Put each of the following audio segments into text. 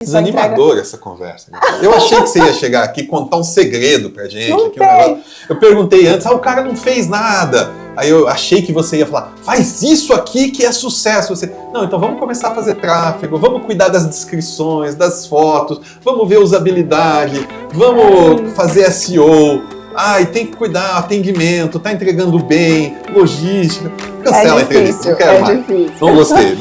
Desanimadora essa conversa. Eu achei que você ia chegar aqui e contar um segredo pra gente. Não aqui, um negócio. Eu perguntei antes, o cara não fez nada. Aí eu achei que você ia falar, faz isso aqui que é sucesso. Você, não, então vamos começar a fazer tráfego, vamos cuidar das descrições, das fotos, vamos ver usabilidade, vamos fazer SEO. E tem que cuidar, atendimento, tá entregando bem, logística. Cancela a entrevista, não quero mais. Difícil. Não gostei.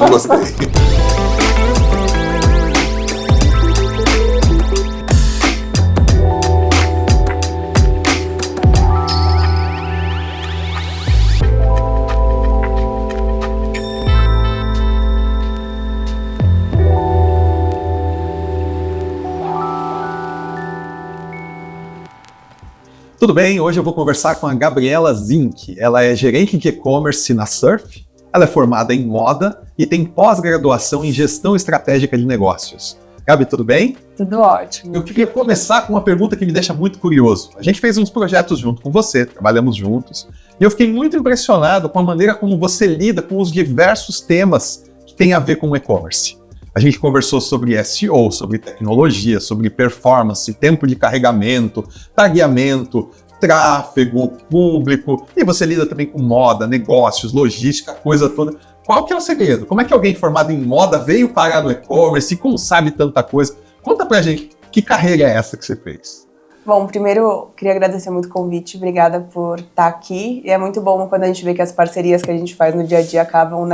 Tudo bem, hoje eu vou conversar com a Gabriela Zink. Ela é gerente de e-commerce na Surf, ela é formada em moda e tem pós-graduação em gestão estratégica de negócios. Gabi, tudo bem? Tudo ótimo. Eu queria começar com uma pergunta que me deixa muito curioso. A gente fez uns projetos junto com você, trabalhamos juntos, e eu fiquei muito impressionado com a maneira como você lida com os diversos temas que têm a ver com o e-commerce. A gente conversou sobre SEO, sobre tecnologia, sobre performance, tempo de carregamento, tagueamento, tráfego, público. E você lida também com moda, negócios, logística, coisa toda. Qual que é o segredo? Como é que alguém formado em moda veio parar no e-commerce e como sabe tanta coisa? Conta pra gente, que carreira é essa que você fez? Bom, primeiro, queria agradecer muito o convite. Obrigada por estar aqui. E é muito bom quando a gente vê que as parcerias que a gente faz no dia a dia acabam,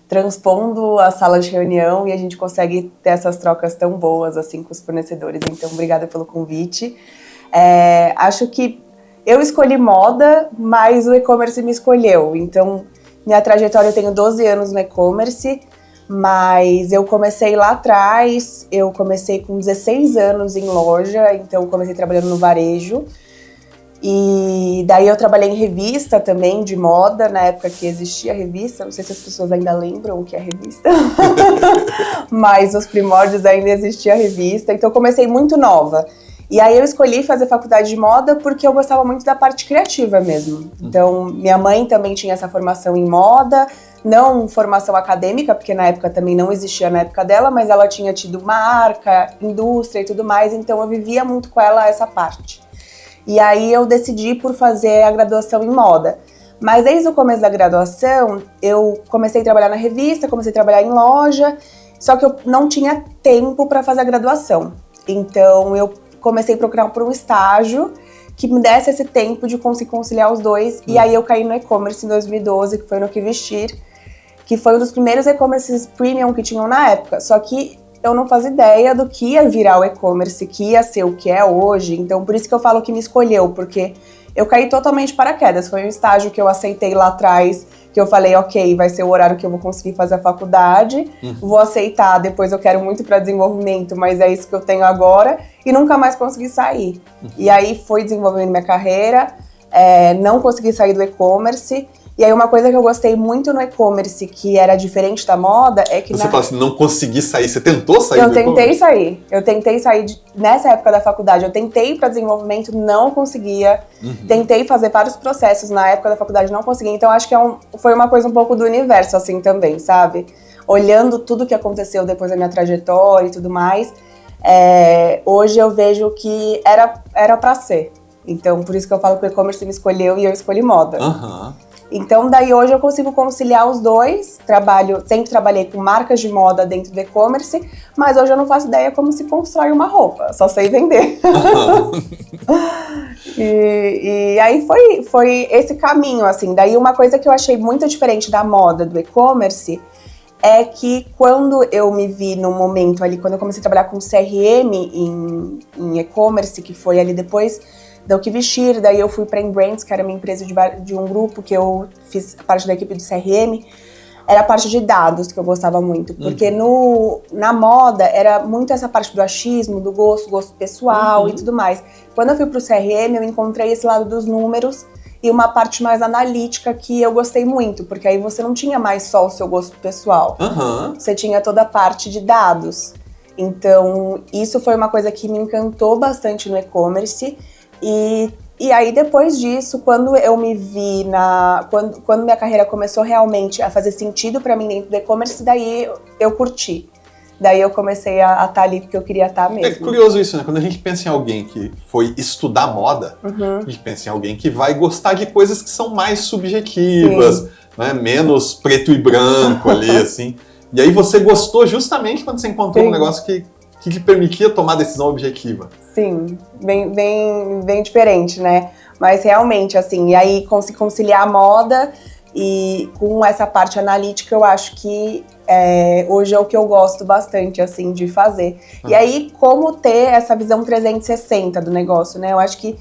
transpondo a sala de reunião e a gente consegue ter essas trocas tão boas assim com os fornecedores. Então, obrigada pelo convite. Acho que eu escolhi moda, mas o e-commerce me escolheu. Então, minha trajetória, eu tenho 12 anos no e-commerce, mas eu comecei lá atrás, eu comecei com 16 anos em loja, então eu comecei trabalhando no varejo. E daí eu trabalhei em revista também, de moda, na época que existia revista, não sei se as pessoas ainda lembram o que é revista, mas nos primórdios ainda existia revista, então eu comecei muito nova. E aí eu escolhi fazer faculdade de moda porque eu gostava muito da parte criativa mesmo. Então minha mãe também tinha essa formação em moda, não formação acadêmica, porque na época também não existia na época dela, mas ela tinha tido marca, indústria e tudo mais, então eu vivia muito com ela essa parte. E aí eu decidi por fazer a graduação em moda. Mas desde o começo da graduação, eu comecei a trabalhar na revista, comecei a trabalhar em loja, só que eu não tinha tempo para fazer a graduação. Então eu comecei a procurar por um estágio que me desse esse tempo de conseguir conciliar os dois. E aí eu caí no e-commerce em 2012, que foi no Que Vestir, que foi um dos primeiros e-commerces premium que tinham na época. Só que eu não fazia ideia do que ia virar o e-commerce, que ia ser o que é hoje. Então, por isso que eu falo que me escolheu, porque eu caí totalmente de paraquedas. Foi um estágio que eu aceitei lá atrás, que eu falei, ok, vai ser o horário que eu vou conseguir fazer a faculdade, vou aceitar, depois eu quero muito para desenvolvimento, mas é isso que eu tenho agora, e nunca mais consegui sair. E aí foi desenvolvendo minha carreira, não consegui sair do e-commerce. E aí uma coisa que eu gostei muito no e-commerce, que era diferente da moda, é que... Você fala assim, não consegui sair, você tentou sair do e-commerce? Eu tentei sair, nessa época da faculdade, eu tentei para desenvolvimento, não conseguia, tentei fazer vários processos na época da faculdade, não conseguia, então acho que foi uma coisa um pouco do universo assim também, sabe? Olhando tudo que aconteceu depois da minha trajetória e tudo mais, hoje eu vejo que era para ser, então por isso que eu falo que o e-commerce me escolheu e eu escolhi moda. Então, daí hoje eu consigo conciliar os dois, sempre trabalhei com marcas de moda dentro do e-commerce, mas hoje eu não faço ideia como se constrói uma roupa, só sei vender. E aí foi esse caminho, assim. Daí uma coisa que eu achei muito diferente da moda do e-commerce é que quando eu me vi no momento ali, quando eu comecei a trabalhar com CRM em e-commerce, que foi ali depois do Que Vestir, daí eu fui para Embrands, que era uma empresa de um grupo que eu fiz parte da equipe do CRM, era a parte de dados que eu gostava muito, porque na moda era muito essa parte do achismo, do gosto pessoal e tudo mais. Quando eu fui pro CRM, eu encontrei esse lado dos números e uma parte mais analítica que eu gostei muito, porque aí você não tinha mais só o seu gosto pessoal, você tinha toda a parte de dados. Então, isso foi uma coisa que me encantou bastante no e-commerce. E aí, depois disso, quando eu me vi quando minha carreira começou realmente a fazer sentido pra mim dentro do e-commerce, daí eu curti. Daí eu comecei a estar ali porque eu queria estar mesmo. É curioso isso, né? Quando a gente pensa em alguém que foi estudar moda, a gente pensa em alguém que vai gostar de coisas que são mais subjetivas, né? Menos preto e branco ali, assim. E aí você gostou justamente quando você encontrou um negócio que te permitia tomar decisão objetiva. Sim, bem diferente, né? Mas realmente, assim, e aí conciliar a moda e com essa parte analítica, eu acho que hoje é o que eu gosto bastante, assim, de fazer. E aí, como ter essa visão 360 do negócio, né? Eu acho que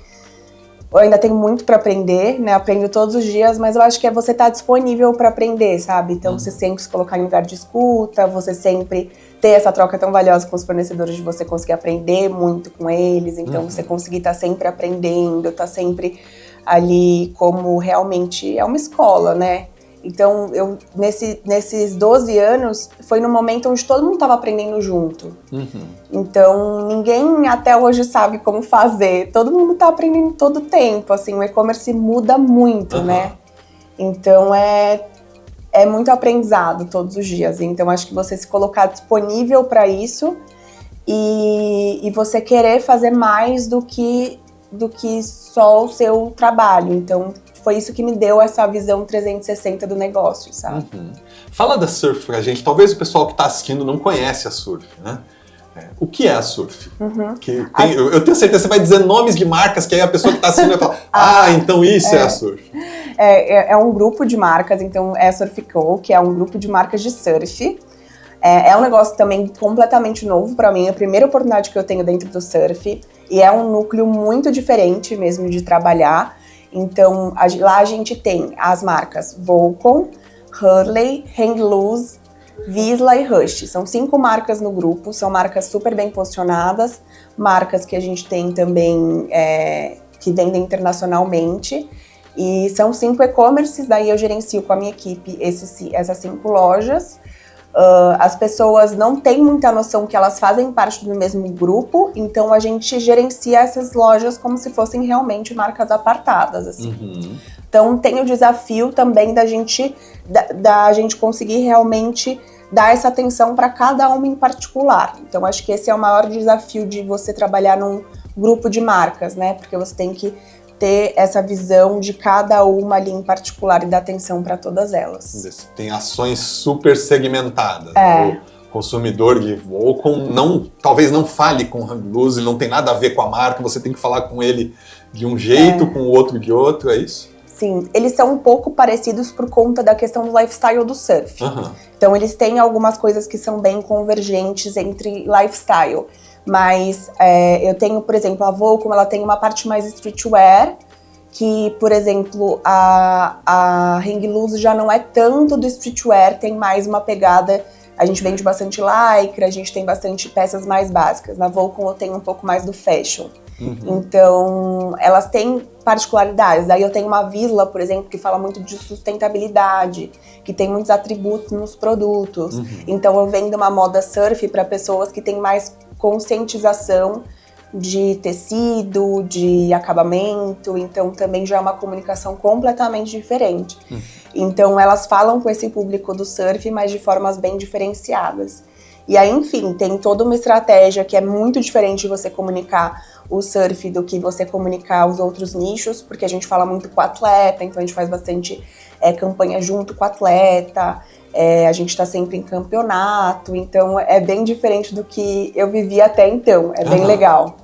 eu ainda tenho muito para aprender, né? Aprendo todos os dias, mas eu acho que é você estar disponível para aprender, sabe? Então, você sempre se colocar em lugar de escuta, você sempre ter essa troca tão valiosa com os fornecedores, de você conseguir aprender muito com eles. Então, você conseguir estar sempre aprendendo, estar sempre ali como realmente é uma escola, né? Então, eu nesses 12 anos, foi no momento onde todo mundo estava aprendendo junto. Então, ninguém até hoje sabe como fazer. Todo mundo está aprendendo todo o tempo, assim, o e-commerce muda muito, né? Então, é muito aprendizado todos os dias. Então, acho que você se colocar disponível para isso e você querer fazer mais do que só o seu trabalho. Então, foi isso que me deu essa visão 360 do negócio, sabe? Fala da Surf pra gente. Talvez o pessoal que está assistindo não conhece a Surf, né? O que é a Surf? Eu tenho certeza que você vai dizer nomes de marcas que aí a pessoa que está assistindo vai falar então isso é a Surf. É um grupo de marcas, então é a Surf Co., que é um grupo de marcas de surf. É um negócio também completamente novo para mim, é a primeira oportunidade que eu tenho dentro do surf. E é um núcleo muito diferente mesmo de trabalhar. Então, lá a gente tem as marcas Volcom, Hurley, Hang Loose, Vizsla e Rush. São 5 marcas no grupo, são marcas super bem posicionadas, marcas que a gente tem também que vendem internacionalmente. E são 5 e-commerces, daí eu gerencio com a minha equipe essas 5 lojas. As pessoas não têm muita noção que elas fazem parte do mesmo grupo, então a gente gerencia essas lojas como se fossem realmente marcas apartadas, assim. Então tem o desafio também da gente conseguir realmente dar essa atenção para cada uma em particular. Então acho que esse é o maior desafio de você trabalhar num grupo de marcas, né? Porque você tem que ter essa visão de cada uma ali em particular e dar atenção para todas elas. Tem ações super segmentadas. O consumidor de Volcom talvez não fale com o Hang Loose, não tem nada a ver com a marca, você tem que falar com ele de um jeito, com o outro de outro, é isso? Sim, eles são um pouco parecidos por conta da questão do lifestyle do surf. Então eles têm algumas coisas que são bem convergentes entre lifestyle. Mas eu tenho, por exemplo, a Volcom, ela tem uma parte mais streetwear, que, por exemplo, a Hang Loose já não é tanto do streetwear, tem mais uma pegada, a gente vende bastante lycra, a gente tem bastante peças mais básicas. Na Volcom eu tenho um pouco mais do fashion. Então, elas têm particularidades. Daí eu tenho uma Vizsla, por exemplo, que fala muito de sustentabilidade, que tem muitos atributos nos produtos. Então, eu vendo uma moda surf para pessoas que têm mais conscientização de tecido, de acabamento, então também já é uma comunicação completamente diferente. Então elas falam com esse público do surf, mas de formas bem diferenciadas. E aí, enfim, tem toda uma estratégia que é muito diferente de você comunicar o surf do que você comunicar os outros nichos, porque a gente fala muito com o atleta, então a gente faz bastante campanha junto com o atleta, a gente está sempre em campeonato, então é bem diferente do que eu vivi até então, bem legal.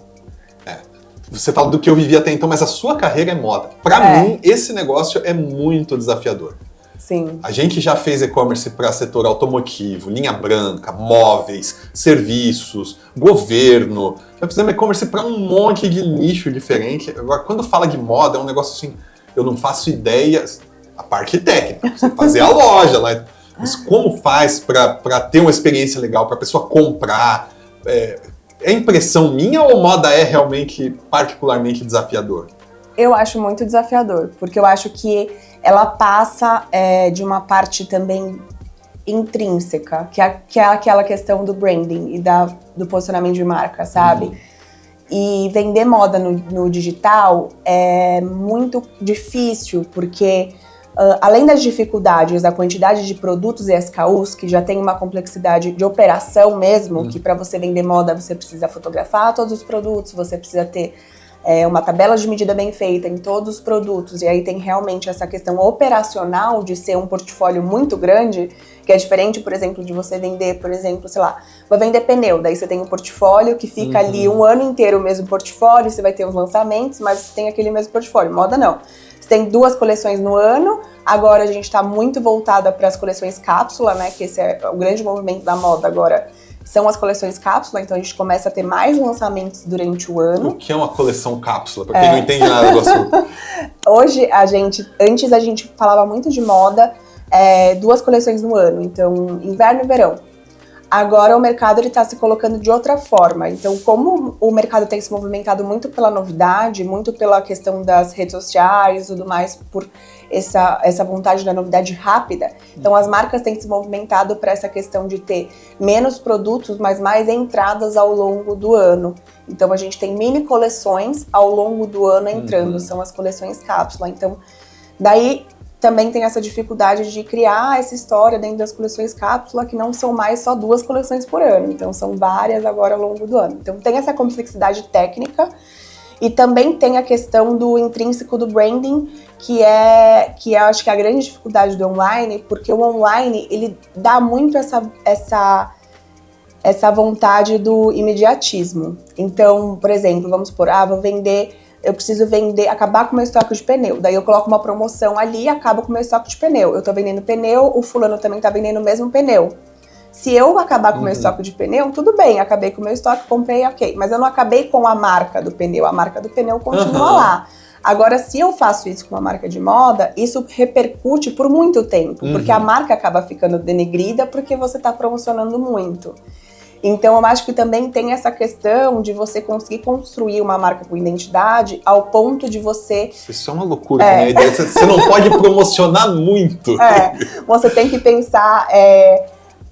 Você fala do que eu vivi até então, mas a sua carreira é moda. Para mim, esse negócio é muito desafiador. Sim. A gente já fez e-commerce para setor automotivo, linha branca, móveis, serviços, governo. Já fizemos e-commerce para um monte de nicho diferente. Agora, quando fala de moda, é um negócio assim, eu não faço ideia, a parte técnica, você fazer a loja lá. Mas como faz para ter uma experiência legal, para a pessoa comprar? É impressão minha ou moda é realmente particularmente desafiador? Eu acho muito desafiador, porque eu acho que ela passa de uma parte também intrínseca, que é aquela questão do branding e do posicionamento de marca, sabe? E vender moda no digital é muito difícil, porque além das dificuldades da quantidade de produtos e SKUs, que já tem uma complexidade de operação mesmo, que para você vender moda você precisa fotografar todos os produtos, você precisa ter uma tabela de medida bem feita em todos os produtos, e aí tem realmente essa questão operacional de ser um portfólio muito grande, que é diferente, por exemplo, de você vender, por exemplo, sei lá, vou vender pneu, daí você tem um portfólio que fica ali um ano inteiro o mesmo portfólio, você vai ter os lançamentos, mas você tem aquele mesmo portfólio. Moda não. Você tem 2 coleções no ano, agora a gente está muito voltada para as coleções cápsula, né, que esse é o grande movimento da moda agora, são as coleções cápsula, então a gente começa a ter mais lançamentos durante o ano. O que é uma coleção cápsula? Para quem não entende nada do assunto. Hoje, antes a gente falava muito de moda, 2 coleções no ano, então inverno e verão. Agora o mercado está se colocando de outra forma, então como o mercado tem se movimentado muito pela novidade, muito pela questão das redes sociais e tudo mais, por essa vontade da novidade rápida, então as marcas têm se movimentado para essa questão de ter menos produtos, mas mais entradas ao longo do ano. Então a gente tem mini coleções ao longo do ano entrando, são as coleções cápsula. Então daí também tem essa dificuldade de criar essa história dentro das coleções cápsula, que não são mais só 2 coleções por ano, então são várias agora ao longo do ano. Então tem essa complexidade técnica e também tem a questão do intrínseco do branding, que acho que é a grande dificuldade do online, porque o online ele dá muito essa vontade do imediatismo. Então, por exemplo, vamos supor, eu preciso acabar com o meu estoque de pneu. Daí eu coloco uma promoção ali e acabo com o meu estoque de pneu. Eu tô vendendo pneu, o fulano também tá vendendo o mesmo pneu. Se eu acabar com o meu estoque de pneu, tudo bem, acabei com o meu estoque, comprei, ok. Mas eu não acabei com a marca do pneu, a marca do pneu continua lá. Agora, se eu faço isso com uma marca de moda, isso repercute por muito tempo, porque a marca acaba ficando denegrida porque você tá promocionando muito. Então, eu acho que também tem essa questão de você conseguir construir uma marca com identidade ao ponto de você... Isso é uma loucura, né? A ideia, você não pode promocionar muito. Você tem que pensar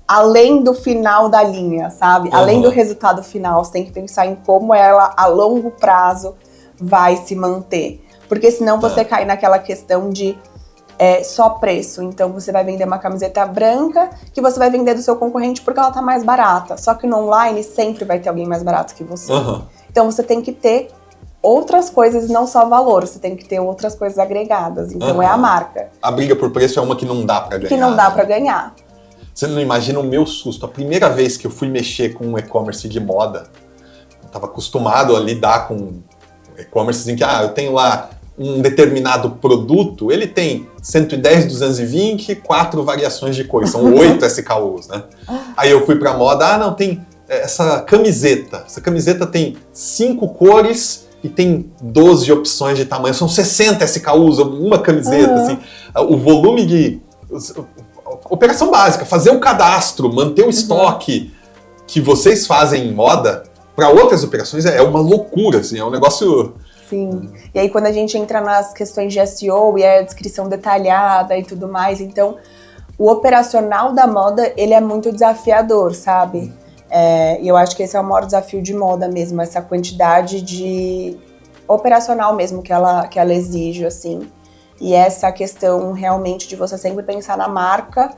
além do final da linha, sabe? Além do resultado final, você tem que pensar em como ela, a longo prazo, vai se manter. Porque senão você cai naquela questão de só preço. Então você vai vender uma camiseta branca que você vai vender do seu concorrente porque ela tá mais barata. Só que no online sempre vai ter alguém mais barato que você. Então você tem que ter outras coisas, não só valor. Você tem que ter outras coisas agregadas. Então é a marca. A briga por preço é uma que não dá pra ganhar. Que não dá pra ganhar. Você não imagina o meu susto. A primeira vez que eu fui mexer com um e-commerce de moda, eu tava acostumado a lidar com e-commerce em que eu tenho lá um determinado produto, ele tem 110, 220, 4 variações de cores, são 8 SKUs, né? Aí eu fui pra moda, não, tem essa camiseta tem 5 cores e tem 12 opções de tamanho, são 60 SKUs, uma camiseta, assim, o volume de... Operação básica, fazer um cadastro, manter o estoque que vocês fazem em moda, para outras operações é uma loucura, assim, é um negócio... Sim. E aí quando a gente entra nas questões de SEO e a descrição detalhada e tudo mais, então o operacional da moda, ele é muito desafiador, sabe? E eu acho que esse é o maior desafio de moda mesmo, essa quantidade de operacional mesmo que ela exige, assim. E essa questão realmente de você sempre pensar na marca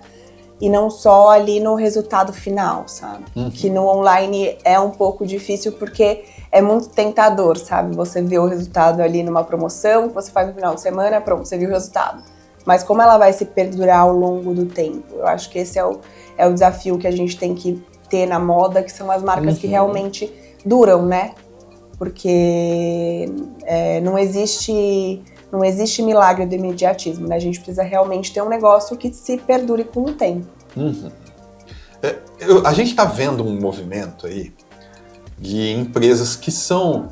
e não só ali no resultado final, sabe? Que no online é um pouco difícil porque é muito tentador, sabe? Você vê o resultado ali numa promoção, que você faz no final de semana, pronto, você viu o resultado. Mas como ela vai se perdurar ao longo do tempo? Eu acho que esse é o desafio que a gente tem que ter na moda, que são as marcas que realmente duram, né? Porque não existe milagre do imediatismo, né? A gente precisa realmente ter um negócio que se perdure com o tempo. A gente está vendo um movimento aí de empresas que são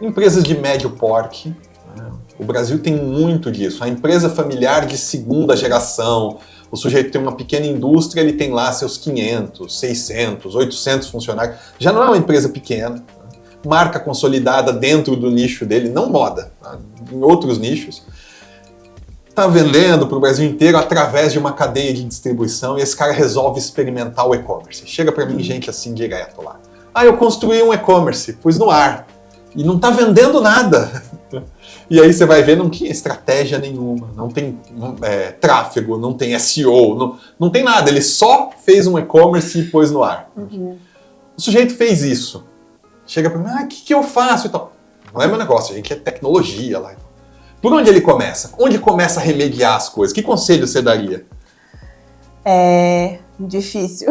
empresas de médio porte. Né? O Brasil tem muito disso. A empresa familiar de segunda geração, o sujeito tem uma pequena indústria, ele tem lá seus 500, 600, 800 funcionários. Já não é uma empresa pequena. Né? Marca consolidada dentro do nicho dele, não moda, tá? Em outros nichos. Está vendendo para o Brasil inteiro através de uma cadeia de distribuição e esse cara resolve experimentar o e-commerce. Chega para mim gente assim direto lá. Eu construí um e-commerce, pus no ar e não está vendendo nada. E aí você vai ver, não tinha estratégia nenhuma, não tem tráfego, não tem SEO, não tem nada. Ele só fez um e-commerce e pôs no ar. O sujeito fez isso. Chega para mim, o que eu faço e tal? Não é meu negócio, a gente é tecnologia lá. Por onde ele começa? Onde começa a remediar as coisas? Que conselho você daria? É difícil.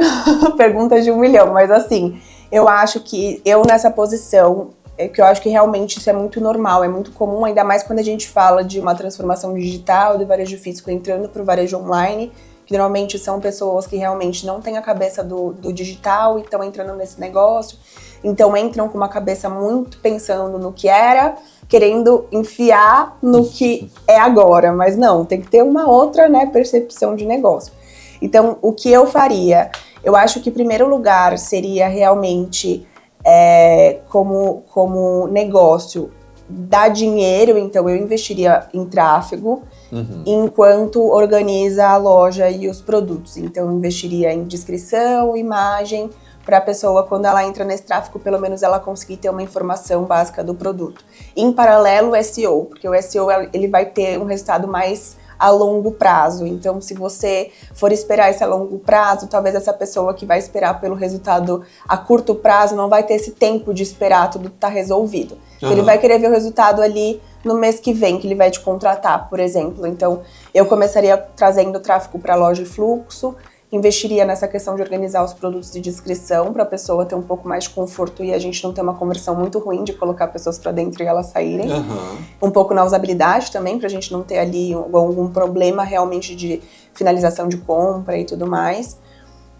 Pergunta de 1 milhão, mas assim, eu acho que eu nessa posição, que eu acho que realmente isso é muito normal, é muito comum, ainda mais quando a gente fala de uma transformação digital, do varejo físico entrando para o varejo online, que normalmente são pessoas que realmente não têm a cabeça do digital e estão entrando nesse negócio, então entram com uma cabeça muito pensando no que era, querendo enfiar no que é agora, mas não, tem que ter uma outra, né, percepção de negócio. Então, o que eu faria? Eu acho que, em primeiro lugar, seria realmente, como negócio, dar dinheiro, então eu investiria em tráfego, enquanto organiza a loja e os produtos. Então, eu investiria em descrição, imagem, para a pessoa, quando ela entra nesse tráfego, pelo menos ela conseguir ter uma informação básica do produto. Em paralelo, o SEO, porque o SEO ele vai ter um resultado mais a longo prazo. Então, se você for esperar esse a longo prazo, talvez essa pessoa que vai esperar pelo resultado a curto prazo não vai ter esse tempo de esperar tudo estar resolvido. Ele vai querer ver o resultado ali no mês que vem, que ele vai te contratar, por exemplo. Então, eu começaria trazendo tráfego para a loja e fluxo, investiria nessa questão de organizar os produtos de descrição para a pessoa ter um pouco mais de conforto e a gente não ter uma conversão muito ruim de colocar pessoas para dentro e elas saírem. Um pouco na usabilidade também, para a gente não ter ali algum problema realmente de finalização de compra e tudo mais.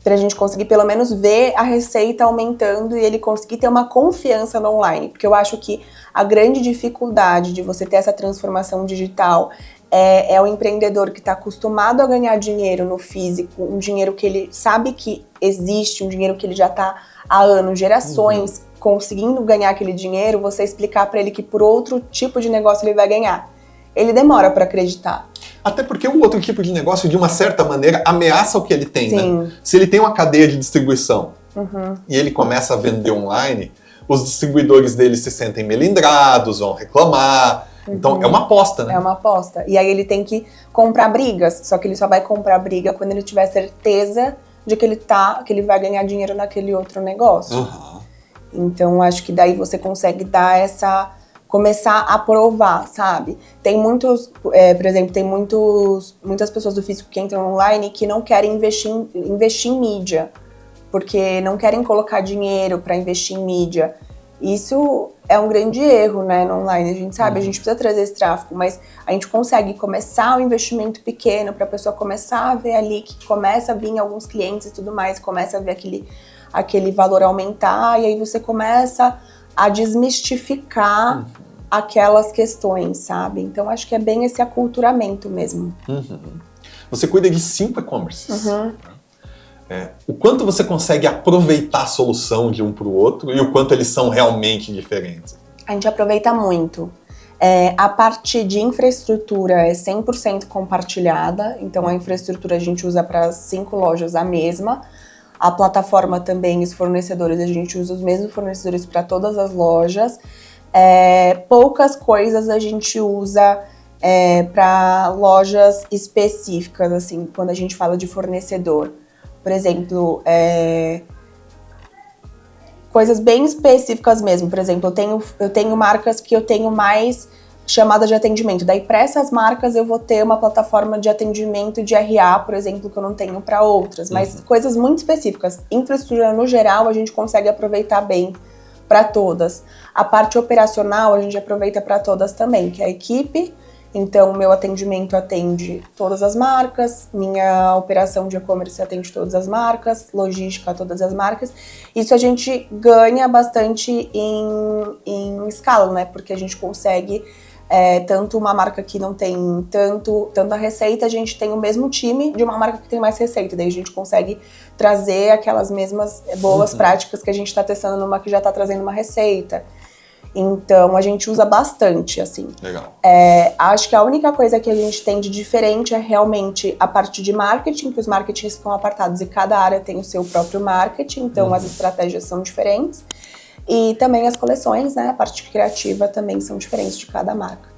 Para a gente conseguir pelo menos ver a receita aumentando e ele conseguir ter uma confiança no online. Porque eu acho que a grande dificuldade de você ter essa transformação digital é o empreendedor que está acostumado a ganhar dinheiro no físico, um dinheiro que ele sabe que existe, um dinheiro que ele já está há anos, gerações, conseguindo ganhar aquele dinheiro, você explicar para ele que por outro tipo de negócio ele vai ganhar. Ele demora para acreditar. Até porque o outro tipo de negócio, de uma certa maneira, ameaça o que ele tem, Sim. né? Se ele tem uma cadeia de distribuição e ele começa a vender online, os distribuidores dele se sentem melindrados, vão reclamar. Então, é uma aposta, né? É uma aposta. E aí ele tem que comprar brigas, só que ele só vai comprar briga quando ele tiver certeza de que ele vai ganhar dinheiro naquele outro negócio. Então, acho que daí você consegue dar começar a provar, sabe? Tem muitos, por exemplo, tem muitas pessoas do físico que entram online que não querem investir em mídia, porque não querem colocar dinheiro para investir em mídia. Isso é um grande erro, né, no online. A gente sabe, a gente precisa trazer esse tráfego, mas a gente consegue começar um investimento pequeno para a pessoa começar a ver ali que começa a vir alguns clientes e tudo mais, começa a ver aquele valor aumentar, e aí você começa a desmistificar aquelas questões, sabe? Então, acho que é bem esse aculturamento mesmo. Você cuida de 5 e-commerces. O quanto você consegue aproveitar a solução de um para o outro e o quanto eles são realmente diferentes? A gente aproveita muito. A parte de infraestrutura é 100% compartilhada, então a infraestrutura a gente usa para as 5 lojas a mesma. A plataforma também, os fornecedores, a gente usa os mesmos fornecedores para todas as lojas. Poucas coisas a gente usa para lojas específicas, assim, quando a gente fala de fornecedor. Por exemplo, coisas bem específicas mesmo. Por exemplo, eu tenho marcas que eu tenho mais chamadas de atendimento. Daí, para essas marcas, eu vou ter uma plataforma de atendimento de RA, por exemplo, que eu não tenho para outras. Mas coisas muito específicas. Infraestrutura, no geral, a gente consegue aproveitar bem para todas. A parte operacional, a gente aproveita para todas também, que é a equipe. Então, meu atendimento atende todas as marcas, minha operação de e-commerce atende todas as marcas, logística todas as marcas. Isso a gente ganha bastante em escala, né? Porque a gente consegue, tanto uma marca que não tem tanta receita, a gente tem o mesmo time de uma marca que tem mais receita. Daí a gente consegue trazer aquelas mesmas boas práticas que a gente está testando numa que já está trazendo uma receita. Então, a gente usa bastante, assim. Legal. Acho que a única coisa que a gente tem de diferente é realmente a parte de marketing, que os marketings ficam apartados e cada área tem o seu próprio marketing, então as estratégias são diferentes. E também as coleções, né? A parte criativa também são diferentes de cada marca.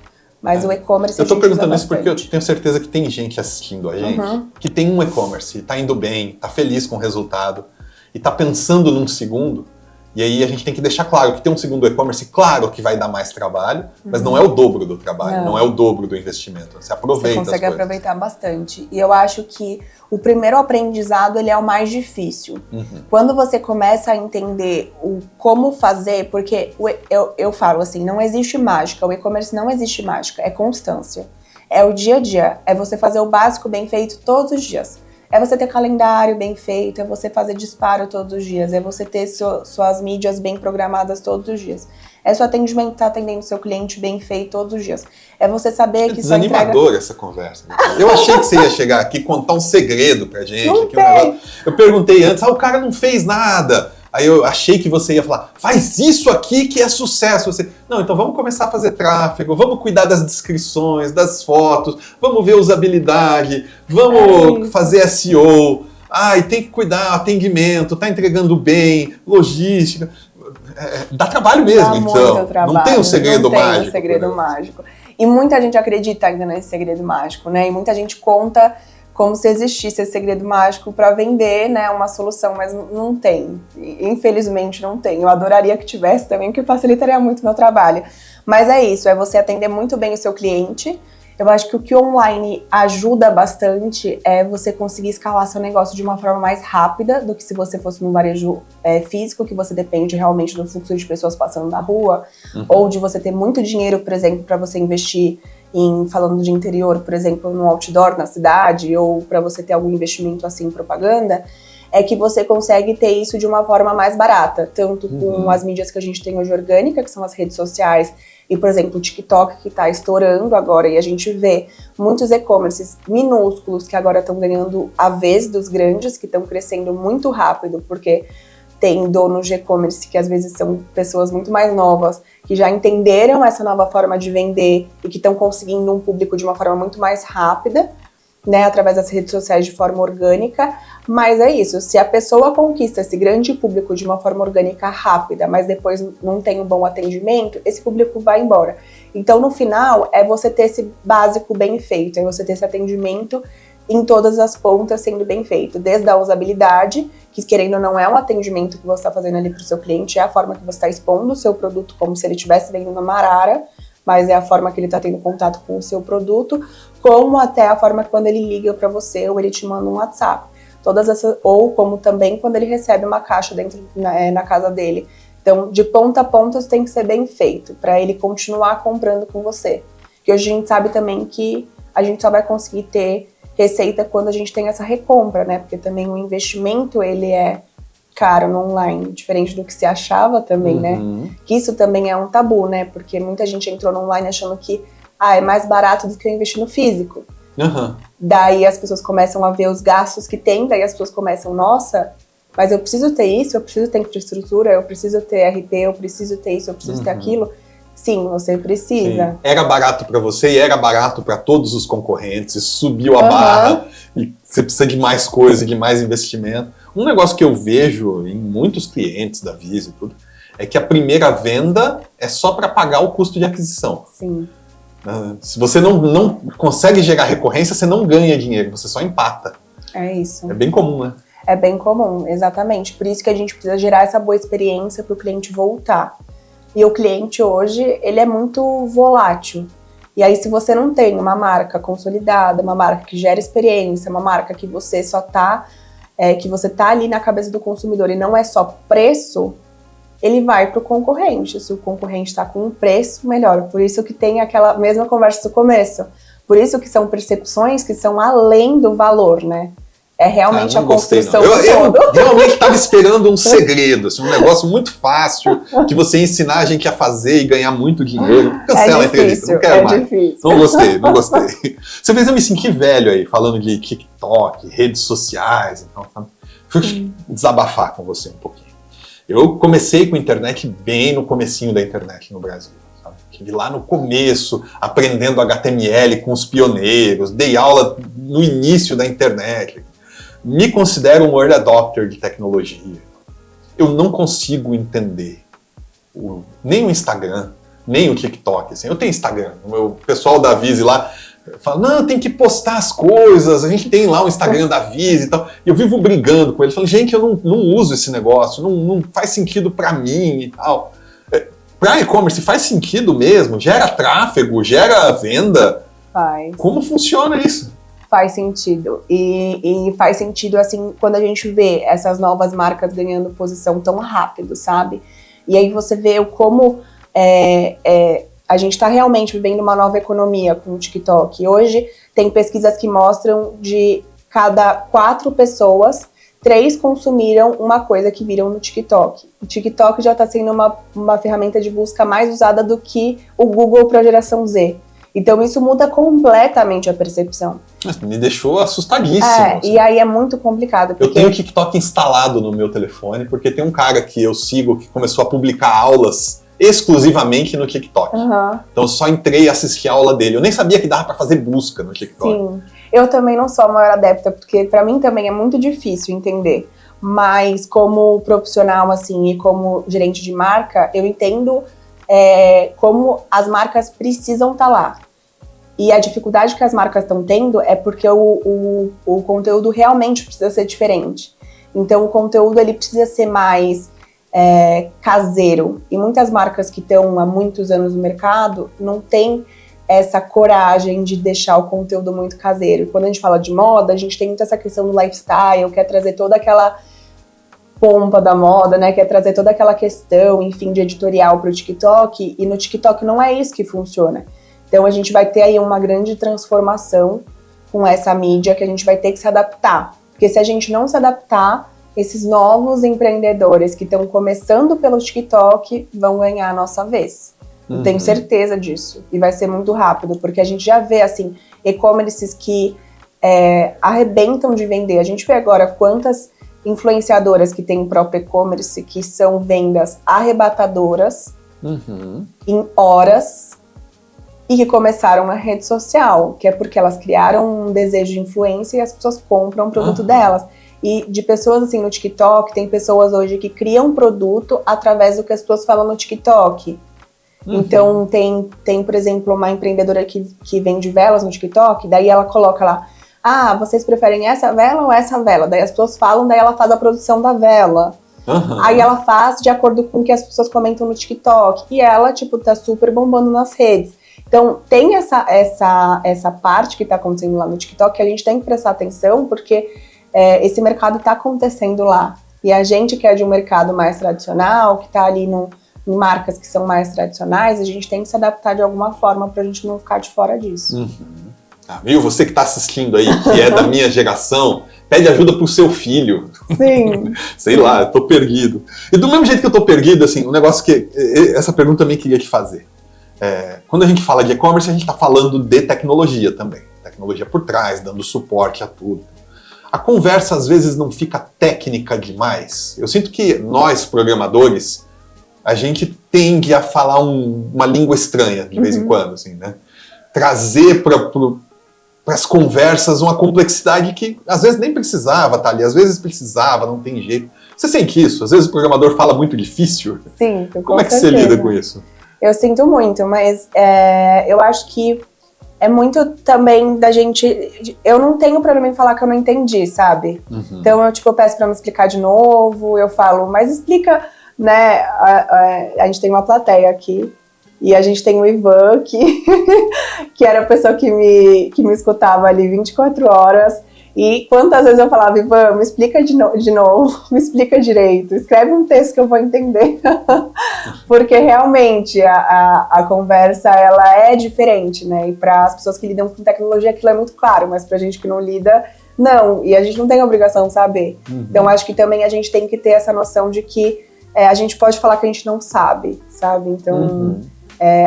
Mas o e-commerce eu tô perguntando isso bastante. porque eu tenho certeza que tem gente assistindo a gente que tem um e-commerce, tá indo bem, tá feliz com o resultado e tá pensando num segundo. E aí a gente tem que deixar claro que ter um segundo e-commerce, claro que vai dar mais trabalho, mas não é o dobro do trabalho, não é o dobro do investimento. Você aproveita Você consegue as coisas. aproveitar bastante. E eu acho que o primeiro aprendizado, ele é o mais difícil. Quando você começa a entender o como fazer, porque eu falo assim, não existe mágica, o e-commerce não existe mágica, é constância. É o dia a dia, é você fazer o básico bem feito todos os dias. É você ter calendário bem feito, é você fazer disparo todos os dias, é você ter suas mídias bem programadas todos os dias. É seu atendimento estar atendendo seu cliente bem feito todos os dias. É você saber que sua entrega... Desanimador essa conversa. Né? Eu achei que você ia chegar aqui e contar um segredo pra gente. Não aqui, um negócio. Eu perguntei antes, o cara não fez nada. Aí eu achei que você ia falar, faz isso aqui que é sucesso. Você, não, então vamos começar a fazer tráfego, vamos cuidar das descrições, das fotos, vamos ver usabilidade, vamos fazer SEO. E tem que cuidar, atendimento, tá entregando bem, logística. Dá trabalho mesmo, então. Trabalho. Não tem um segredo mágico. Não tem um segredo mágico. E muita gente acredita ainda nesse segredo mágico, né? E muita gente conta como se existisse esse segredo mágico para vender, né, uma solução, mas não tem. Infelizmente não tem. Eu adoraria que tivesse também, porque facilitaria muito o meu trabalho. Mas é isso, é você atender muito bem o seu cliente. Eu acho que o que o online ajuda bastante é você conseguir escalar seu negócio de uma forma mais rápida do que se você fosse num varejo físico, que você depende realmente do fluxo de pessoas passando na rua, ou de você ter muito dinheiro, por exemplo, para você investir falando de interior, por exemplo, no outdoor na cidade, ou para você ter algum investimento assim em propaganda, é que você consegue ter isso de uma forma mais barata, tanto com as mídias que a gente tem hoje orgânica, que são as redes sociais, e, por exemplo, o TikTok, que está estourando agora, e a gente vê muitos e-commerces minúsculos que agora estão ganhando a vez dos grandes, que estão crescendo muito rápido, porque tem donos de e-commerce que às vezes são pessoas muito mais novas, que já entenderam essa nova forma de vender e que estão conseguindo um público de uma forma muito mais rápida, né, através das redes sociais de forma orgânica. Mas é isso, se a pessoa conquista esse grande público de uma forma orgânica rápida, mas depois não tem um bom atendimento, esse público vai embora. Então, no final, é você ter esse básico bem feito, é você ter esse atendimento em todas as pontas sendo bem feito, desde a usabilidade, que querendo ou não é um atendimento que você está fazendo ali para o seu cliente, é a forma que você está expondo o seu produto como se ele estivesse vendendo uma arara, mas é a forma que ele está tendo contato com o seu produto, como até a forma quando ele liga para você ou ele te manda um WhatsApp. Todas essas, ou como também quando ele recebe uma caixa dentro na casa dele. Então, de ponta a ponta, isso tem que ser bem feito, para ele continuar comprando com você. Porque hoje a gente sabe também que a gente só vai conseguir ter receita quando a gente tem essa recompra, né? Porque também o investimento, ele é caro no online, diferente do que se achava também, né? Que isso também é um tabu, né? Porque muita gente entrou no online achando que é mais barato do que eu investir no físico. Daí as pessoas começam a ver os gastos que tem, daí as pessoas começam, nossa, mas eu preciso ter isso, eu preciso ter infraestrutura, eu preciso ter RP, eu preciso ter isso, eu preciso ter aquilo. Sim, você precisa. Sim. Era barato para você e era barato para todos os concorrentes, e subiu a barra e você precisa de mais coisa, de mais investimento. Um negócio que eu vejo em muitos clientes da Visa e tudo, é que a primeira venda é só para pagar o custo de aquisição. Sim. Se você não consegue gerar recorrência, você não ganha dinheiro, você só empata. É isso. É bem comum, né? É bem comum, exatamente. Por isso que a gente precisa gerar essa boa experiência para o cliente voltar. E o cliente hoje, ele é muito volátil. E aí, se você não tem uma marca consolidada, uma marca que gera experiência, uma marca que você só tá, que você tá ali na cabeça do consumidor e não é só preço, ele vai pro concorrente. Se o concorrente tá com um preço, melhor. Por isso que tem aquela mesma conversa do começo. Por isso que são percepções que são além do valor, né? É realmente a construção do todo. Eu realmente estava esperando um segredo, assim, um negócio muito fácil, que você ensinar a gente a fazer e ganhar muito dinheiro. Cancela a entrevista, não quero mais. Difícil. Não gostei. Você fez eu me sentir velho aí, falando de TikTok, redes sociais. Então, deixa eu desabafar com você um pouquinho. Eu comecei com a internet bem no comecinho da internet no Brasil. Estive lá no começo, aprendendo HTML com os pioneiros, dei aula no início da internet. Me considero um early adopter de tecnologia. Eu não consigo entender nem o Instagram, nem o TikTok. Assim. Eu tenho Instagram, o pessoal da Vise lá fala, não, tem que postar as coisas, a gente tem lá o Instagram da Vise e tal. E eu vivo brigando com ele, falando, gente, eu não uso esse negócio, não faz sentido pra mim e tal. Pra e-commerce faz sentido mesmo? Gera tráfego, gera venda? Faz. Como funciona isso? Faz sentido. E faz sentido, assim, quando a gente vê essas novas marcas ganhando posição tão rápido, sabe? E aí você vê como a gente está realmente vivendo uma nova economia com o TikTok. Hoje tem pesquisas que mostram de cada 4 pessoas, 3 consumiram uma coisa que viram no TikTok. O TikTok já está sendo uma ferramenta de busca mais usada do que o Google para a geração Z. Então isso muda completamente a percepção. Me deixou assustadíssimo. E aí é muito complicado. Eu tenho o TikTok instalado no meu telefone, porque tem um cara que eu sigo que começou a publicar aulas exclusivamente no TikTok. Então eu só entrei e assisti a aula dele. Eu nem sabia que dava para fazer busca no TikTok. Sim, eu também não sou a maior adepta, porque para mim também é muito difícil entender. Mas como profissional, assim, e como gerente de marca, eu entendo como as marcas precisam estar lá. E a dificuldade que as marcas estão tendo é porque o conteúdo realmente precisa ser diferente. Então o conteúdo ele precisa ser mais caseiro. E muitas marcas que estão há muitos anos no mercado não têm essa coragem de deixar o conteúdo muito caseiro. Quando a gente fala de moda, a gente tem muito essa questão do lifestyle, quer trazer toda aquela pompa da moda, né, quer trazer toda aquela questão, enfim, de editorial para o TikTok, e no TikTok não é isso que funciona. Então a gente vai ter aí uma grande transformação com essa mídia que a gente vai ter que se adaptar. Porque se a gente não se adaptar, esses novos empreendedores que estão começando pelo TikTok vão ganhar a nossa vez. Eu tenho certeza disso. E vai ser muito rápido, porque a gente já vê, assim, e-commerces que arrebentam de vender. A gente vê agora quantas influenciadoras que têm o próprio e-commerce que são vendas arrebatadoras em horas e que começaram na rede social, que é porque elas criaram um desejo de influência e as pessoas compram o produto delas. E de pessoas assim no TikTok, tem pessoas hoje que criam um produto através do que as pessoas falam no TikTok. Então tem, por exemplo, uma empreendedora que vende velas no TikTok, daí ela coloca lá, vocês preferem essa vela ou essa vela? Daí as pessoas falam, daí ela faz a produção da vela. Aí ela faz de acordo com o que as pessoas comentam no TikTok. E ela, tipo, tá super bombando nas redes. Então, tem essa parte que tá acontecendo lá no TikTok que a gente tem que prestar atenção, porque esse mercado tá acontecendo lá. E a gente que é de um mercado mais tradicional, que tá ali em marcas que são mais tradicionais, a gente tem que se adaptar de alguma forma pra gente não ficar de fora disso. Viu? Você que tá assistindo aí, que é da minha geração, pede ajuda pro seu filho. Sim. Sei lá, eu tô perdido. E do mesmo jeito que eu tô perdido, assim, um negócio que... Essa pergunta eu também queria te fazer. Quando a gente fala de e-commerce, a gente tá falando de tecnologia também. Tecnologia por trás, dando suporte a tudo. A conversa, às vezes, não fica técnica demais. Eu sinto que nós, programadores, a gente tende a falar uma língua estranha, de vez em quando, assim, né? Trazer para as conversas uma complexidade que às vezes nem precisava estar ali, às vezes precisava, não tem jeito. Você sente isso? Às vezes o programador fala muito difícil? Sinto, Como é que você lida com isso? Eu sinto muito, mas eu acho que é muito também da gente... Eu não tenho problema em falar que eu não entendi, sabe? Então eu peço pra me explicar de novo, eu falo, mas explica, né? A gente tem uma plateia aqui, e a gente tem o Ivan, que era a pessoa que me escutava ali 24 horas. E quantas vezes eu falava, Ivan, me explica de novo, me explica direito, escreve um texto que eu vou entender. Porque realmente a conversa, ela é diferente, né? E para as pessoas que lidam com tecnologia, aquilo é muito claro, mas pra gente que não lida, não. E a gente não tem a obrigação de saber. Então acho que também a gente tem que ter essa noção de que a gente pode falar que a gente não sabe, sabe? Então...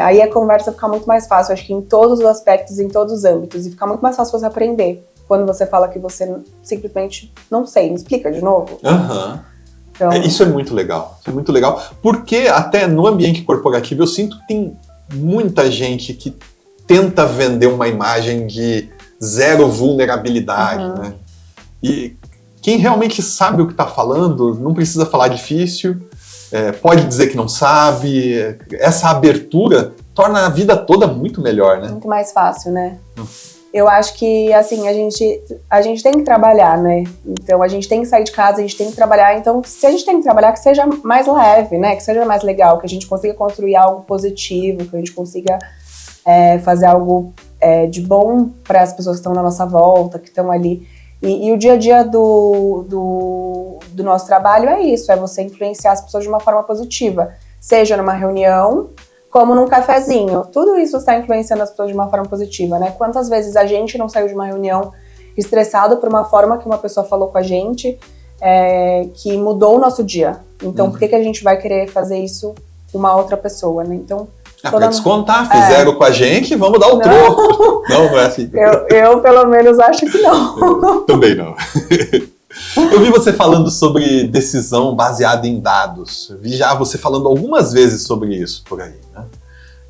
aí a conversa fica muito mais fácil, acho que em todos os aspectos, em todos os âmbitos, e fica muito mais fácil você aprender quando você fala que você simplesmente não sei, me explica de novo. Então... Isso é muito legal, porque até no ambiente corporativo eu sinto que tem muita gente que tenta vender uma imagem de zero vulnerabilidade, né? E quem realmente sabe o que está falando não precisa falar difícil, pode dizer que não sabe. Essa abertura torna a vida toda muito melhor, né? Muito mais fácil, né? Eu acho que, assim, a gente tem que trabalhar, né? Então, a gente tem que sair de casa, a gente tem que trabalhar. Então, se a gente tem que trabalhar, que seja mais leve, né? Que seja mais legal, que a gente consiga construir algo positivo, que a gente consiga fazer algo de bom para as pessoas que estão na nossa volta, que estão ali. E o dia a dia do nosso trabalho é isso, é você influenciar as pessoas de uma forma positiva. Seja numa reunião, como num cafezinho. Tudo isso está influenciando as pessoas de uma forma positiva, né? Quantas vezes a gente não saiu de uma reunião estressado por uma forma que uma pessoa falou com a gente que mudou o nosso dia. Então, por que a gente vai querer fazer isso com uma outra pessoa, né? Então, pra descontar, fizeram com a gente, vamos dar o troco. Não é assim. Eu, pelo menos, acho que não. Também não. Eu vi você falando sobre decisão baseada em dados. Vi já você falando algumas vezes sobre isso por aí,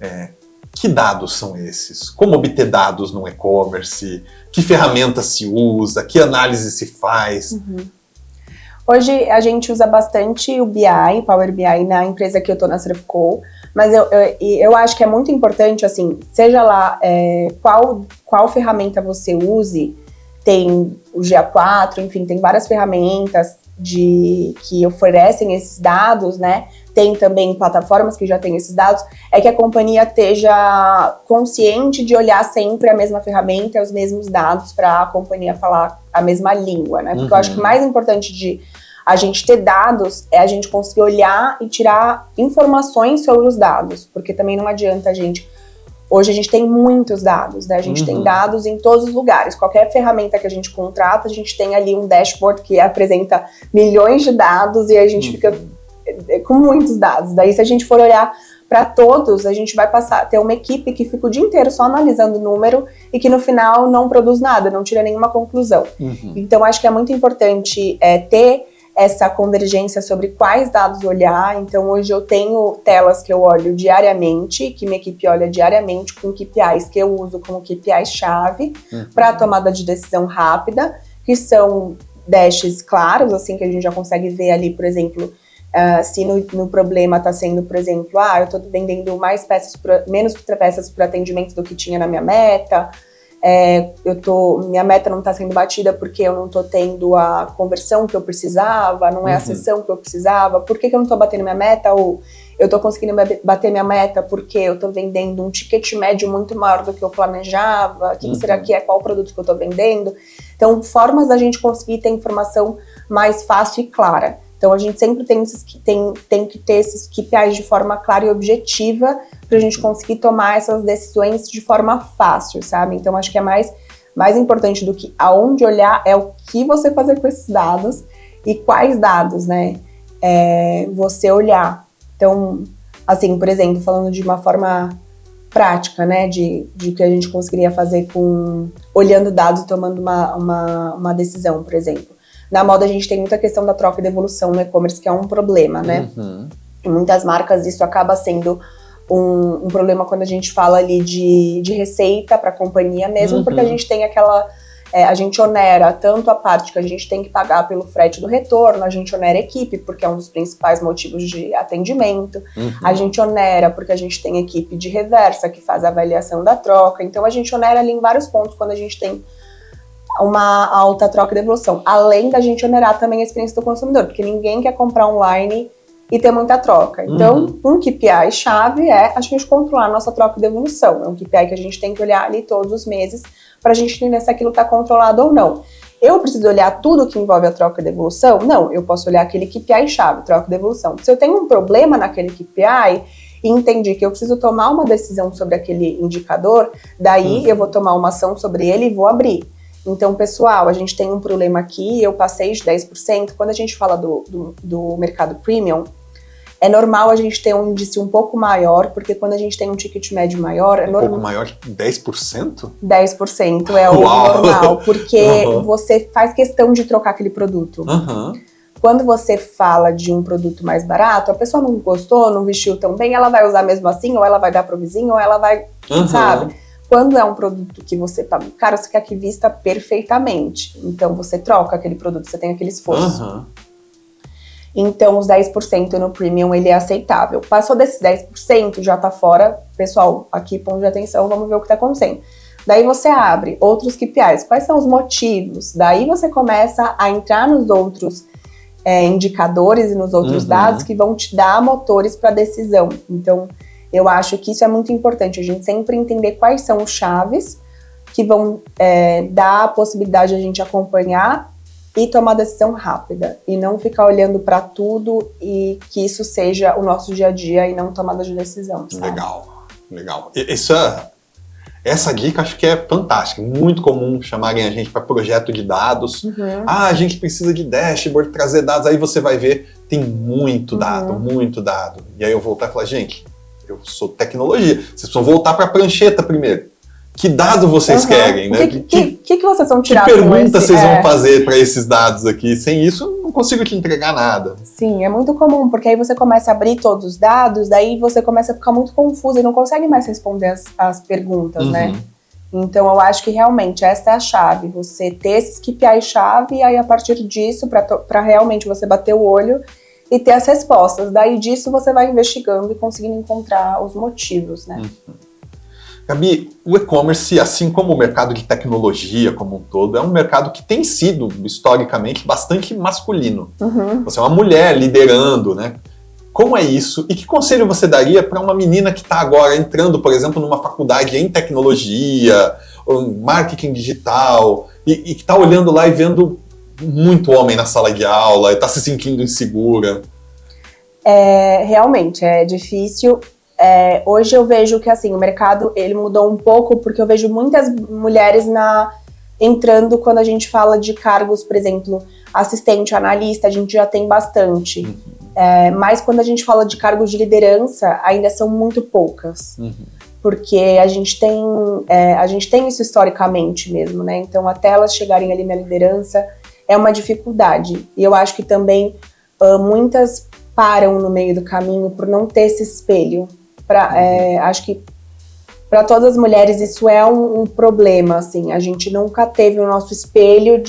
né? Que dados são esses? Como obter dados no e-commerce? Que ferramenta se usa? Que análise se faz? Hoje a gente usa bastante o BI, Power BI, na empresa que eu tô, na Surfco, mas eu acho que é muito importante, assim, seja lá qual ferramenta você use, tem o GA4, enfim, tem várias ferramentas que oferecem esses dados, né? Tem também plataformas que já têm esses dados, é que a companhia esteja consciente de olhar sempre a mesma ferramenta e os mesmos dados para a companhia falar a mesma língua, né? Porque eu acho que o mais importante de a gente ter dados é a gente conseguir olhar e tirar informações sobre os dados, porque também não adianta a gente... Hoje a gente tem muitos dados, né? A gente tem dados em todos os lugares. Qualquer ferramenta que a gente contrata, a gente tem ali um dashboard que apresenta milhões de dados e a gente fica com muitos dados. Daí, se a gente for olhar para todos, a gente vai ter uma equipe que fica o dia inteiro só analisando o número e que no final não produz nada, não tira nenhuma conclusão. Então, acho que é muito importante ter essa convergência sobre quais dados olhar. Então, hoje eu tenho telas que eu olho diariamente, que minha equipe olha diariamente, com KPIs que eu uso como KPIs-chave para tomada de decisão rápida, que são dashes claros, assim, que a gente já consegue ver ali, por exemplo, se no problema está sendo, por exemplo, eu estou vendendo menos peças por atendimento do que tinha na minha meta, minha meta não está sendo batida porque eu não estou tendo a conversão que eu precisava, não é a sessão que eu precisava, por que eu não estou batendo minha meta? Ou eu estou conseguindo bater minha meta porque eu estou vendendo um ticket médio muito maior do que eu planejava, o que será que é, qual produto que eu estou vendendo? Então, formas da gente conseguir ter informação mais fácil e clara. Então, a gente sempre tem que ter esses KPIs de forma clara e objetiva para a gente conseguir tomar essas decisões de forma fácil, sabe? Então, acho que é mais importante do que aonde olhar é o que você fazer com esses dados e quais dados, né? Você olhar. Então, assim, por exemplo, falando de uma forma prática, né? De que a gente conseguiria fazer olhando dados e tomando uma decisão, por exemplo. Na moda, a gente tem muita questão da troca e devolução no e-commerce, que é um problema, né? Em muitas marcas, isso acaba sendo um problema quando a gente fala ali de receita para a companhia mesmo, porque a gente tem a gente onera tanto a parte que a gente tem que pagar pelo frete do retorno, a gente onera a equipe, porque é um dos principais motivos de atendimento, a gente onera porque a gente tem equipe de reversa, que faz a avaliação da troca, então a gente onera ali em vários pontos quando a gente tem uma alta troca e devolução, além da gente onerar também a experiência do consumidor, porque ninguém quer comprar online e ter muita troca. Então, um KPI-chave a gente controlar a nossa troca e devolução. É um KPI que a gente tem que olhar ali todos os meses para a gente entender se aquilo está controlado ou não. Eu preciso olhar tudo que envolve a troca e devolução? Não, eu posso olhar aquele KPI-chave, troca e devolução. Se eu tenho um problema naquele KPI e entendi que eu preciso tomar uma decisão sobre aquele indicador, daí eu vou tomar uma ação sobre ele e vou abrir. Então, pessoal, a gente tem um problema aqui, eu passei de 10%. Quando a gente fala do mercado premium, é normal a gente ter um índice um pouco maior, porque quando a gente tem um ticket médio maior... É normal. Um pouco maior que 10%? 10% é o normal, porque você faz questão de trocar aquele produto. Quando você fala de um produto mais barato, a pessoa não gostou, não vestiu tão bem, ela vai usar mesmo assim, ou ela vai dar pro vizinho, ou ela vai, sabe? Quando é um produto que você tá... Cara, você quer que vista perfeitamente. Então, você troca aquele produto, você tem aquele esforço. Então, os 10% no Premium, ele é aceitável. Passou desses 10%, já tá fora. Pessoal, aqui, ponto de atenção, vamos ver o que tá acontecendo. Daí você abre outros KPIs. Quais são os motivos? Daí você começa a entrar nos outros indicadores e nos outros dados que vão te dar motores para decisão. Então, eu acho que isso é muito importante. A gente sempre entender quais são os chaves que vão dar a possibilidade de a gente acompanhar e tomar decisão rápida. E não ficar olhando para tudo e que isso seja o nosso dia a dia e não tomada de decisão. Sabe? Legal. Essa dica acho que é fantástica. Muito comum chamarem a gente para projeto de dados. A gente precisa de dashboard, trazer dados. Aí você vai ver, tem muito dado. E aí eu voltar e falar, gente, eu sou tecnologia. Vocês precisam voltar para a prancheta primeiro. Que dado vocês querem, né? O que vocês vão tirar? Que pergunta vocês vão fazer para esses dados aqui? Sem isso, eu não consigo te entregar nada. Sim, é muito comum, porque aí você começa a abrir todos os dados, daí você começa a ficar muito confuso e não consegue mais responder as perguntas, né? Então, eu acho que realmente essa é a chave, você ter esses KPI-chave e aí a partir disso, para realmente você bater o olho e ter as respostas. Daí disso você vai investigando e conseguindo encontrar os motivos, né? Gabi, o e-commerce, assim como o mercado de tecnologia como um todo, é um mercado que tem sido, historicamente, bastante masculino. Você é uma mulher liderando, né? Como é isso? E que conselho você daria para uma menina que está agora entrando, por exemplo, numa faculdade em tecnologia, ou em marketing digital, e que está olhando lá e vendo muito homem na sala de aula, e está se sentindo insegura? Realmente, é difícil. Hoje eu vejo que assim, o mercado ele mudou um pouco, porque eu vejo muitas mulheres entrando quando a gente fala de cargos, por exemplo, assistente, analista, a gente já tem bastante. Mas quando a gente fala de cargos de liderança, ainda são muito poucas. Porque a gente tem isso historicamente mesmo, né? Então, até elas chegarem ali na liderança, é uma dificuldade. E eu acho que também muitas param no meio do caminho por não ter esse espelho. Acho que para todas as mulheres isso é um problema, assim. A gente nunca teve o nosso espelho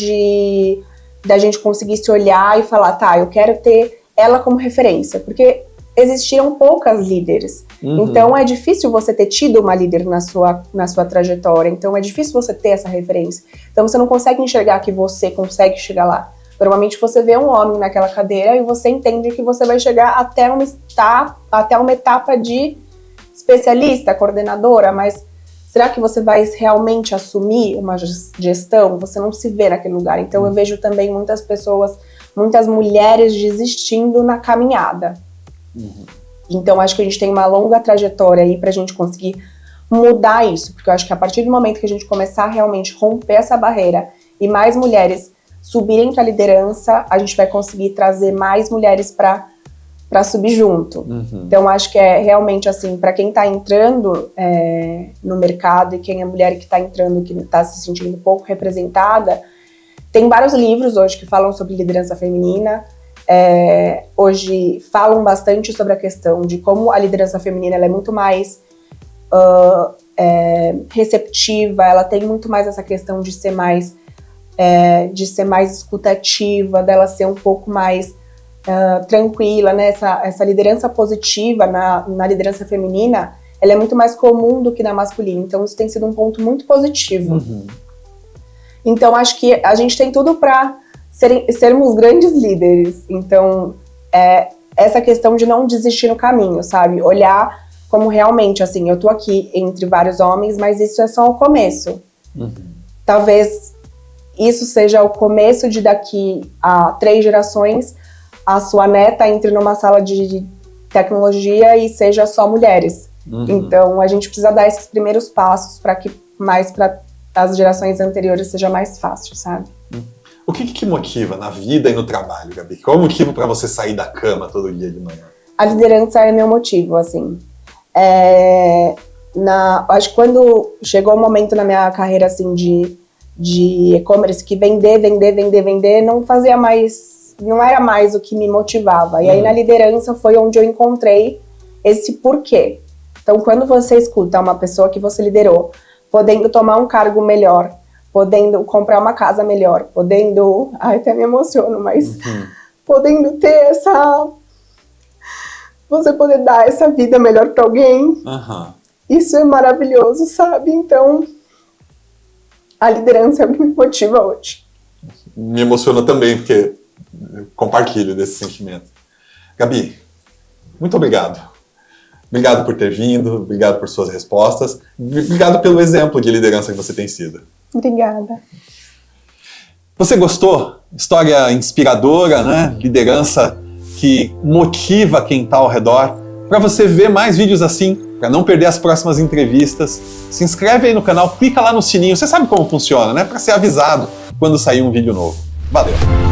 da gente conseguir se olhar e falar, tá, eu quero ter ela como referência, porque existiam poucas líderes. Então é difícil você ter tido uma líder na sua trajetória, então é difícil você ter essa referência. Então você não consegue enxergar que você consegue chegar lá. Normalmente você vê um homem naquela cadeira e você entende que você vai chegar até uma etapa de especialista, coordenadora, mas será que você vai realmente assumir uma gestão? Você não se vê naquele lugar. Então eu vejo também muitas pessoas, muitas mulheres desistindo na caminhada. Então acho que a gente tem uma longa trajetória aí pra gente conseguir mudar isso, porque eu acho que a partir do momento que a gente começar a realmente romper essa barreira e mais mulheres subirem para a liderança, a gente vai conseguir trazer mais mulheres para subir junto. Então, acho que é realmente assim, para quem está entrando no mercado e quem é mulher que está entrando, que está se sentindo pouco representada, tem vários livros hoje que falam sobre liderança feminina. Hoje falam bastante sobre a questão de como a liderança feminina ela é muito mais receptiva, ela tem muito mais essa questão de ser mais escutativa, dela ser um pouco mais tranquila, né? Essa liderança positiva na liderança feminina, ela é muito mais comum do que na masculina, então isso tem sido um ponto muito positivo. Então acho que a gente tem tudo para sermos grandes líderes, então essa questão de não desistir no caminho, sabe? Olhar como realmente, assim, eu tô aqui entre vários homens, mas isso é só o começo. Talvez isso seja o começo de daqui a 3 gerações, a sua neta entre numa sala de tecnologia e seja só mulheres. Então, a gente precisa dar esses primeiros passos para que mais para as gerações anteriores seja mais fácil, sabe? O que te motiva na vida e no trabalho, Gabi? Qual é o motivo para você sair da cama todo dia de manhã? A liderança é meu motivo, assim. Acho que quando chegou um momento na minha carreira, assim, de e-commerce que vender, não era mais o que me motivava. E aí na liderança foi onde eu encontrei esse porquê. Então quando você escuta uma pessoa que você liderou, podendo tomar um cargo melhor, podendo comprar uma casa melhor, podendo... até me emociono, mas podendo ter você poder dar essa vida melhor para alguém, isso é maravilhoso, sabe? Então, a liderança é o que me motiva hoje. Me emociona também, porque eu compartilho desse sentimento. Gabi, muito obrigado. Obrigado por ter vindo, obrigado por suas respostas, obrigado pelo exemplo de liderança que você tem sido. Obrigada. Você gostou? História inspiradora, né? Liderança que motiva quem está ao redor. Para você ver mais vídeos assim, para não perder as próximas entrevistas, se inscreve aí no canal, clica lá no sininho. Você sabe como funciona, né? Para ser avisado quando sair um vídeo novo. Valeu!